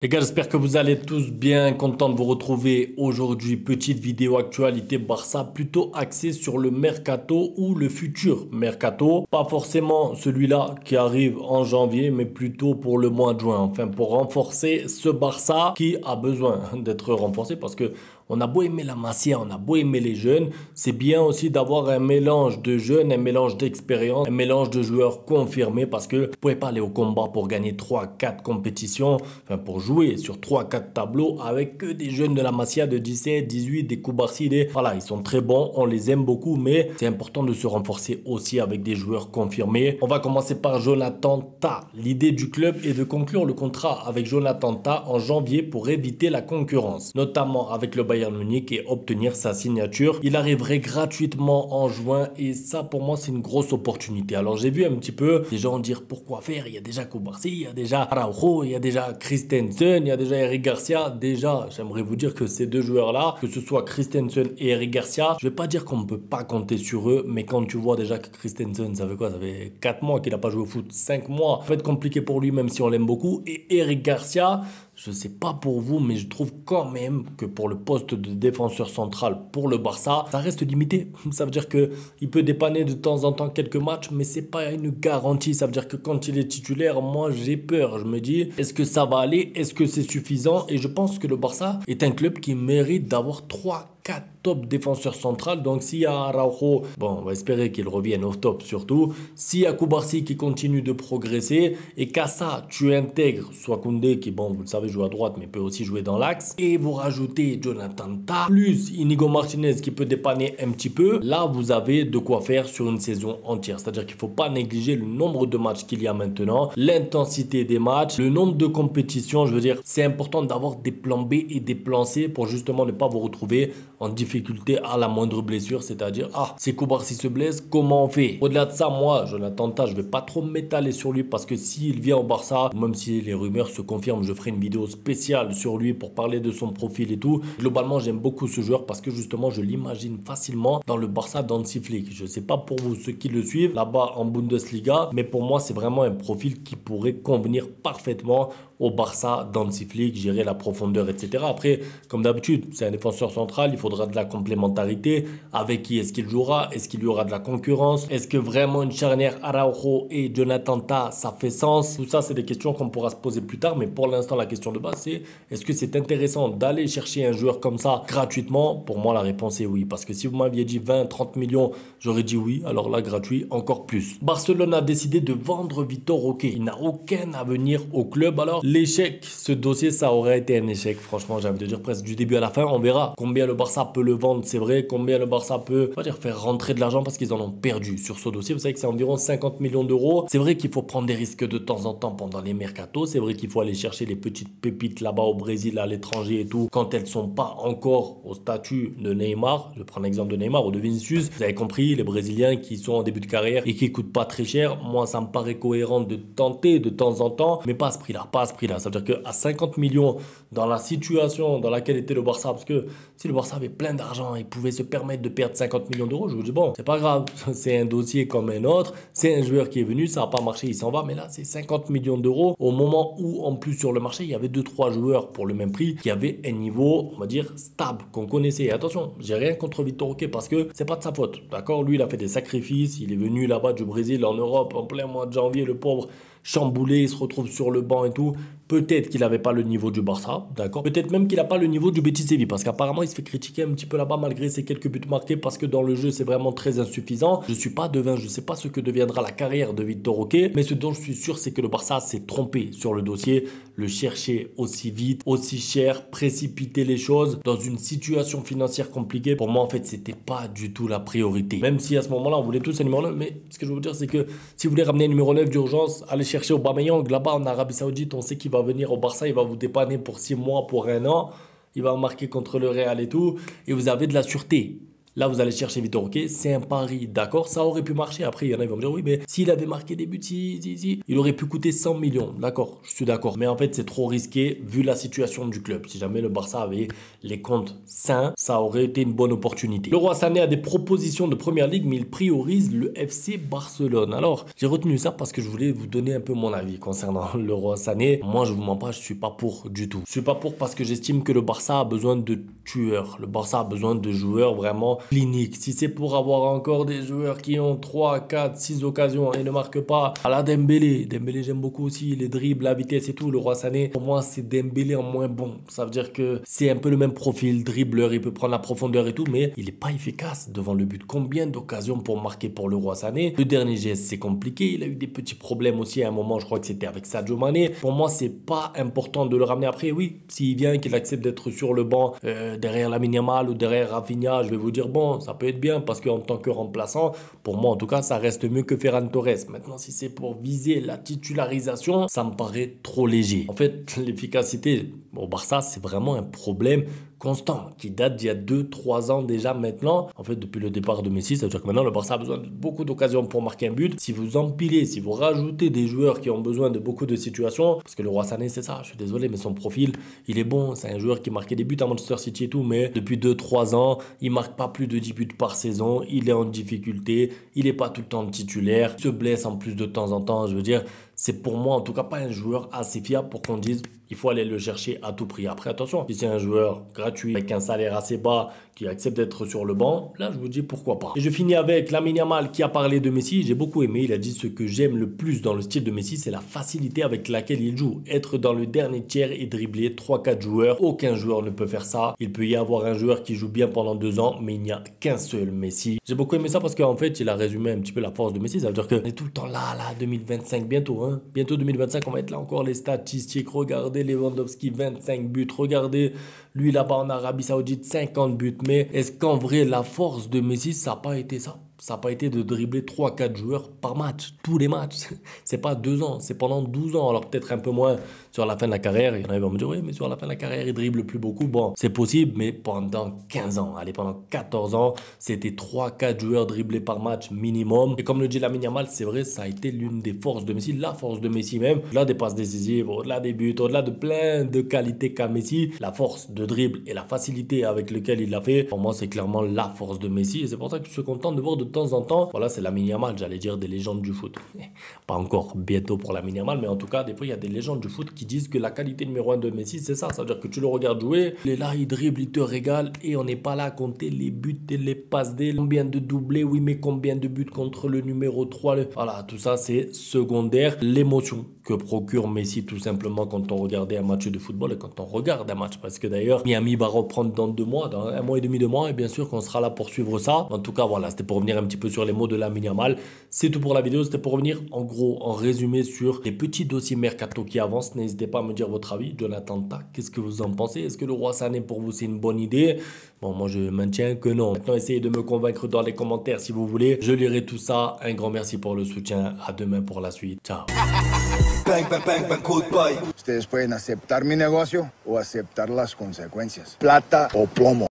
Les gars, j'espère que vous allez tous bien, content de vous retrouver aujourd'hui. Petite vidéo actualité Barça, plutôt axée sur le mercato ou le futur mercato. Pas forcément celui-là qui arrive en janvier, mais plutôt pour le mois de juin. Enfin, pour renforcer ce Barça qui a besoin d'être renforcé parce que on a beau aimer la Masia, on a beau aimer les jeunes, c'est bien aussi d'avoir un mélange de jeunes, un mélange d'expérience, un mélange de joueurs confirmés parce que vous pouvez pas aller au combat pour gagner 3-4 compétitions, enfin pour jouer sur 3-4 tableaux avec que des jeunes de la Masia de 17, 18, des Koubarsi, voilà, ils sont très bons, on les aime beaucoup, mais c'est important de se renforcer aussi avec des joueurs confirmés. On va commencer par Jonathan Tah. L'idée du club est de conclure le contrat avec Jonathan Tah en janvier pour éviter la concurrence, notamment avec le Bayern Munich et obtenir sa signature. Il arriverait gratuitement en juin et ça pour moi c'est une grosse opportunité. Alors j'ai vu un petit peu des gens dire pourquoi faire, il y a déjà Koubarsi, il y a déjà Araujo, il y a déjà Christensen, il y a déjà Eric Garcia. Déjà j'aimerais vous dire que ces deux joueurs là, que ce soit Christensen et Eric Garcia, je vais pas dire qu'on ne peut pas compter sur eux, mais quand tu vois déjà que Christensen ça fait quoi, ça fait 4 mois qu'il n'a pas joué au foot, 5 mois, ça va être compliqué pour lui même si on l'aime beaucoup. Et Eric Garcia, je sais pas pour vous, mais je trouve quand même que pour le poste de défenseur central pour le Barça, ça reste limité. Ça veut dire que il peut dépanner de temps en temps quelques matchs, mais c'est pas une garantie. Ça veut dire que quand il est titulaire, moi j'ai peur. Je me dis, est-ce que ça va aller? Est-ce que c'est suffisant? Et je pense que le Barça est un club qui mérite d'avoir 3-4 top défenseur central. Donc s'il y a Araujo, bon on va espérer qu'il revienne au top surtout. S'il y a Koubarsi qui continue de progresser et qu'à ça tu intègres soit Koundé qui bon vous le savez joue à droite mais peut aussi jouer dans l'axe et vous rajoutez Jonathan Tah plus Inigo Martinez qui peut dépanner un petit peu, là vous avez de quoi faire sur une saison entière. C'est-à-dire qu'il ne faut pas négliger le nombre de matchs qu'il y a maintenant, l'intensité des matchs, le nombre de compétitions. Je veux dire c'est important d'avoir des plans B et des plans C pour justement ne pas vous retrouver en difficulté à la moindre blessure, c'est-à-dire si Koubarsi se blesse, comment on fait? Au-delà de ça, moi, Jonathan Tah, je vais pas trop m'étaler sur lui parce que s'il vient au Barça, même si les rumeurs se confirment, je ferai une vidéo spéciale sur lui pour parler de son profil et tout. Globalement, j'aime beaucoup ce joueur parce que justement, je l'imagine facilement dans le Barça d'Hansi Flick. Je sais pas pour vous ceux qui le suivent là-bas en Bundesliga, mais pour moi, c'est vraiment un profil qui pourrait convenir parfaitement au Barça d'Hansi Flick, gérer la profondeur, etc. Après, comme d'habitude, c'est un défenseur central, il faudra de la complémentarité. Avec qui est-ce qu'il jouera? Est-ce qu'il y aura de la concurrence? Est-ce que vraiment une charnière Araujo et Jonathan Tah, ça fait sens? Tout ça, c'est des questions qu'on pourra se poser plus tard, mais pour l'instant, la question de base, c'est est-ce que c'est intéressant d'aller chercher un joueur comme ça gratuitement? Pour moi, la réponse est oui, parce que si vous m'aviez dit 20, 30 millions, j'aurais dit oui, alors là, gratuit, encore plus. Barcelone a décidé de vendre Vitor Roque. Il n'a aucun avenir au club, alors l'échec, ce dossier, ça aurait été un échec. Franchement, j'ai envie de dire presque du début à la fin. On verra combien le Barça peut le vendre, c'est vrai. Combien le Barça peut, on va dire, faire rentrer de l'argent parce qu'ils en ont perdu sur ce dossier. Vous savez que c'est environ 50 millions d'euros. C'est vrai qu'il faut prendre des risques de temps en temps pendant les mercatos. C'est vrai qu'il faut aller chercher les petites pépites là-bas au Brésil, à l'étranger et tout, quand elles sont pas encore au statut de Neymar. Je prends l'exemple de Neymar ou de Vinicius. Vous avez compris, les Brésiliens qui sont en début de carrière et qui coûtent pas très cher. Moi, ça me paraît cohérent de tenter de temps en temps, mais pas à ce prix-là, pas à ce prix-là. Ça veut dire qu'à 50 millions, dans la situation dans laquelle était le Barça, parce que si le Barça avait plein d'argent, il pouvait se permettre de perdre 50 millions d'euros, je vous dis bon, c'est pas grave, c'est un dossier comme un autre, c'est un joueur qui est venu, ça n'a pas marché, il s'en va, mais là c'est 50 millions d'euros au moment où en plus sur le marché, il y avait 2-3 joueurs pour le même prix qui avaient un niveau, on va dire, stable, qu'on connaissait. Et attention, j'ai rien contre Vitor Roque parce que c'est pas de sa faute, d'accord? Lui, il a fait des sacrifices, il est venu là-bas du Brésil en Europe en plein mois de janvier, le pauvre chamboulé, il se retrouve sur le banc et tout. Peut-être qu'il n'avait pas le niveau du Barça, d'accord. Peut-être même qu'il n'a pas le niveau du Betis Séville, parce qu'apparemment, il se fait critiquer un petit peu là-bas malgré ses quelques buts marqués, parce que dans le jeu, c'est vraiment très insuffisant. Je suis pas devin, je sais pas ce que deviendra la carrière de Vitor Roque, mais ce dont je suis sûr, c'est que le Barça s'est trompé sur le dossier, le chercher aussi vite, aussi cher, précipiter les choses dans une situation financière compliquée. Pour moi, en fait, c'était pas du tout la priorité. Même si à ce moment-là, on voulait tous un numéro 9, mais ce que je veux vous dire, c'est que si vous voulez ramener un numéro 9 d'urgence, allez chercher Aubameyang. Là-bas, en Arabie Saoudite, on sait qu'il va venir au Barça, il va vous dépanner pour 6 mois, pour 1 an. Il va marquer contre le Real et tout. Et vous avez de la sûreté. Là, vous allez chercher Vitor Roque, c'est un pari, d'accord, ça aurait pu marcher. Après, il y en a qui vont me dire, oui, mais s'il avait marqué des buts, il aurait pu coûter 100 millions. D'accord, je suis d'accord. Mais en fait, c'est trop risqué vu la situation du club. Si jamais le Barça avait les comptes sains, ça aurait été une bonne opportunité. Leroy Sané a des propositions de première ligue, mais il priorise le FC Barcelone. Alors, j'ai retenu ça parce que je voulais vous donner un peu mon avis concernant Leroy Sané. Moi, je vous mens pas, je suis pas pour du tout. Je suis pas pour parce que j'estime que le Barça a besoin de tueurs. Le Barça a besoin de joueurs vraiment cliniques. Si c'est pour avoir encore des joueurs qui ont 3, 4, 6 occasions et ne marquent pas, à la Dembélé. Dembélé, j'aime beaucoup aussi les dribbles, la vitesse et tout. Leroy Sané, pour moi, c'est Dembélé en moins bon. Ça veut dire que c'est un peu le même profil, dribbleur, il peut prendre la profondeur et tout, mais il n'est pas efficace devant le but. Combien d'occasions pour marquer pour Leroy Sané? Le dernier geste, c'est compliqué. Il a eu des petits problèmes aussi à un moment, je crois que c'était avec Sadio Mané. Pour moi, c'est pas important de le ramener après. Oui, s'il vient, qu'il accepte d'être sur le banc derrière Lamine Yamal ou derrière Rafinha, je vais vous dire, bon, ça peut être bien parce qu'en tant que remplaçant, pour moi, en tout cas, ça reste mieux que Ferran Torres. Maintenant, si c'est pour viser la titularisation, ça me paraît trop léger. En fait, l'efficacité au Barça, c'est vraiment un problème constant qui date d'il y a 2-3 ans déjà maintenant. En fait, depuis le départ de Messi, ça veut dire que maintenant le Barça a besoin de beaucoup d'occasions pour marquer un but. Si vous empilez, si vous rajoutez des joueurs qui ont besoin de beaucoup de situations, parce que Leroy Sané, c'est ça, je suis désolé, mais son profil, il est bon. C'est un joueur qui marquait des buts à Manchester City et tout, mais depuis 2-3 ans, il marque pas plus de 10 buts par saison. Il est en difficulté, il n'est pas tout le temps titulaire, il se blesse en plus de temps en temps. Je veux dire, c'est pour moi en tout cas pas un joueur assez fiable pour qu'on dise il faut aller le chercher à tout prix. Après, attention, si c'est un joueur gratuit avec un salaire assez bas qui accepte d'être sur le banc, là, je vous dis pourquoi pas. Et je finis avec Lamine Yamal qui a parlé de Messi. J'ai beaucoup aimé. Il a dit ce que j'aime le plus dans le style de Messi, c'est la facilité avec laquelle il joue. Être dans le dernier tiers et dribbler 3-4 joueurs. Aucun joueur ne peut faire ça. Il peut y avoir un joueur qui joue bien pendant 2 ans, mais il n'y a qu'un seul Messi. J'ai beaucoup aimé ça parce qu'en fait, il a résumé un petit peu la force de Messi. Ça veut dire qu'on est tout le temps là, 2025, bientôt. Bientôt 2025, on va être là encore les statistiques. Regardez Lewandowski, 25 buts. Regardez lui là-bas en Arabie Saoudite, 50 buts. Mais est-ce qu'en vrai, la force de Messi, ça n'a pas été ça? Ça n'a pas été de dribbler 3-4 joueurs par match, tous les matchs. C'est pas 2 ans, c'est pendant 12 ans. Alors peut-être un peu moins sur la fin de la carrière. Il y en a qui vont me dire, oui, mais sur la fin de la carrière, il dribble plus beaucoup. Bon, c'est possible, mais pendant 15 ans, allez, pendant 14 ans, c'était 3-4 joueurs dribblés par match minimum. Et comme le dit Lamine Yamal, c'est vrai, ça a été l'une des forces de Messi, la force de Messi même. Au-delà des passes décisives, au-delà des buts, au-delà de plein de qualités qu'a Messi, la force de dribble et la facilité avec laquelle il l'a fait, pour moi, c'est clairement la force de Messi. Et c'est pour ça que je suis content de voir de temps en temps, voilà, c'est Lamine Yamal, j'allais dire des légendes du foot. Pas encore bientôt pour Lamine Yamal, mais en tout cas, des fois, il y a des légendes du foot qui disent que la qualité numéro 1 de Messi, c'est ça. Ça veut dire que tu le regardes jouer, il est là, il dribble, il te régale, et on n'est pas là à compter les buts et les passes D, combien de doublés, oui, mais combien de buts contre le numéro 3. Voilà, tout ça, c'est secondaire. L'émotion que procure Messi, tout simplement, quand on regardait un match de football et quand on regarde un match. Parce que d'ailleurs, Miami va reprendre dans 2 mois, dans 1 mois et demi, 2 mois, et bien sûr qu'on sera là pour suivre ça. En tout cas, voilà, c'était pour revenir un petit peu sur les mots de Lamine Yamal. C'est tout pour la vidéo. C'était pour revenir en gros, en résumé sur les petits dossiers mercato qui avancent. N'hésitez pas à me dire votre avis. Jonathan Ta, qu'est-ce que vous en pensez? Est-ce que Leroy Sané pour vous c'est une bonne idée? Bon, moi je maintiens que non. Maintenant, essayez de me convaincre dans les commentaires si vous voulez. Je lirai tout ça. Un grand merci pour le soutien. À demain pour la suite. Ciao. Bang, bang, bang, bang, goodbye. Ustedes pueden aceptar mi negocio o aceptar las consecuencias. Plata o plomo.